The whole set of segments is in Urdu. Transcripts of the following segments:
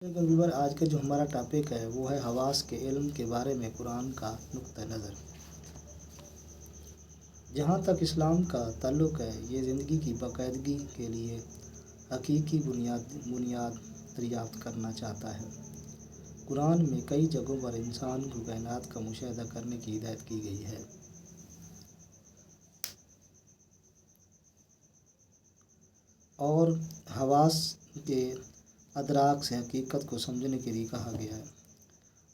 لیکن ویور آج کا جو ہمارا ٹاپک ہے وہ ہے حواس کے علم کے بارے میں قرآن کا نقطہ نظر۔ جہاں تک اسلام کا تعلق ہے، یہ زندگی کی باقاعدگی کے لیے حقیقی بنیاد دریافت کرنا چاہتا ہے۔ قرآن میں کئی جگہوں پر انسان کو کائنات کا مشاہدہ کرنے کی ہدایت کی گئی ہے، اور حواس کے ادراک سے حقیقت کو سمجھنے کے لیے کہا گیا ہے۔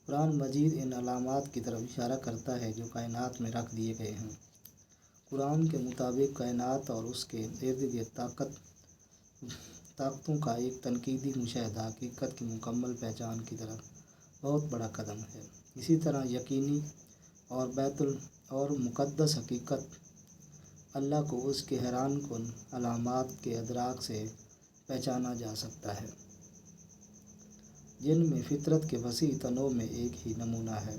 قرآن مجید ان علامات کی طرف اشارہ کرتا ہے جو کائنات میں رکھ دیے گئے ہیں۔ قرآن کے مطابق کائنات اور اس کے ارد گرد طاقتوں کا ایک تنقیدی مشاہدہ حقیقت کی مکمل پہچان کی طرف بہت بڑا قدم ہے۔ اسی طرح یقینی اور مقدس حقیقت اللہ کو اس کے حیران کن علامات کے ادراک سے پہچانا جا سکتا ہے، جن میں فطرت کے وسیع تنوع میں ایک ہی نمونہ ہے۔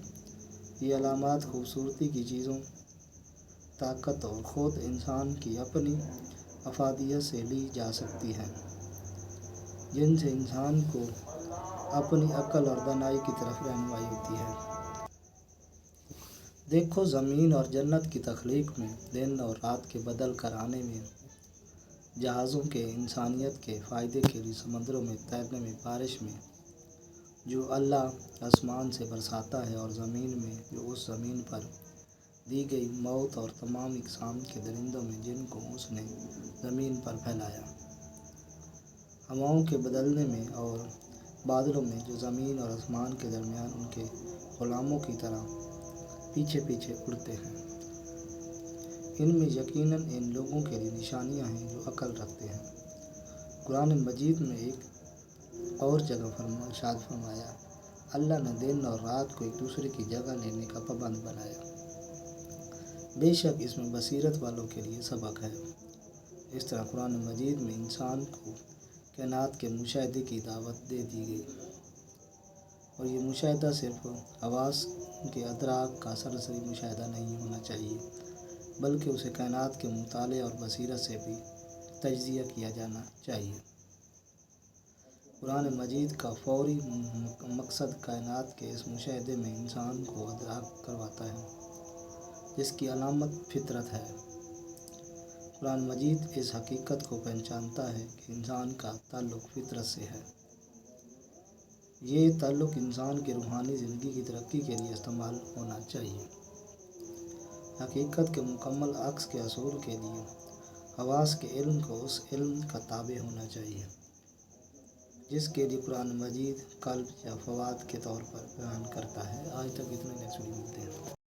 یہ علامات خوبصورتی کی چیزوں، طاقت اور خود انسان کی اپنی افادیت سے لی جا سکتی ہیں، جن سے انسان کو اپنی عقل اور دانائی کی طرف رہنمائی ہوتی ہے۔ دیکھو، زمین اور جنت کی تخلیق میں، دن اور رات کے بدل کر آنے میں، جہازوں کے، انسانیت کے فائدے کے لیے سمندروں میں تیرنے میں، بارش میں جو اللہ آسمان سے برساتا ہے، اور زمین میں جو اس زمین پر دی گئی موت، اور تمام اقسام کے درندوں میں جن کو اس نے زمین پر پھیلایا، ہواؤں کے بدلنے میں اور بادلوں میں جو زمین اور آسمان کے درمیان ان کے غلاموں کی طرح پیچھے پیچھے اڑتے ہیں۔ ان میں یقیناً ان لوگوں کے لیے نشانیاں ہیں جو عقل رکھتے ہیں۔ قرآن مجید میں ایک اور جگہ ارشاد فرمایا، اللہ نے دن اور رات کو ایک دوسرے کی جگہ لینے کا پابند بنایا۔ بے شک اس میں بصیرت والوں کے لیے سبق ہے۔ اس طرح قرآن مجید میں انسان کو کائنات کے مشاہدے کی دعوت دے دی گئی، اور یہ مشاہدہ صرف حواس کے ادراک کا سرسری مشاہدہ نہیں ہونا چاہیے، بلکہ اسے کائنات کے مطالعے اور بصیرت سے بھی تجزیہ کیا جانا چاہیے۔ قرآن مجید کا فوری مقصد کائنات کے اس مشاہدے میں انسان کو ادراک کرواتا ہے، جس کی علامت فطرت ہے۔ قرآن مجید اس حقیقت کو پہچانتا ہے کہ انسان کا تعلق فطرت سے ہے۔ یہ تعلق انسان کی روحانی زندگی کی ترقی کے لیے استعمال ہونا چاہیے۔ حقیقت کے مکمل عکس کے حصول کے لیے حواس کے علم کو اس علم کا تابع ہونا چاہیے جس کے لیے قرآن مجید قلب یا فؤاد کے طور پر بیان کرتا ہے۔ آج تک اتنا، نیکسٹ ویڈیو ملتے ہیں۔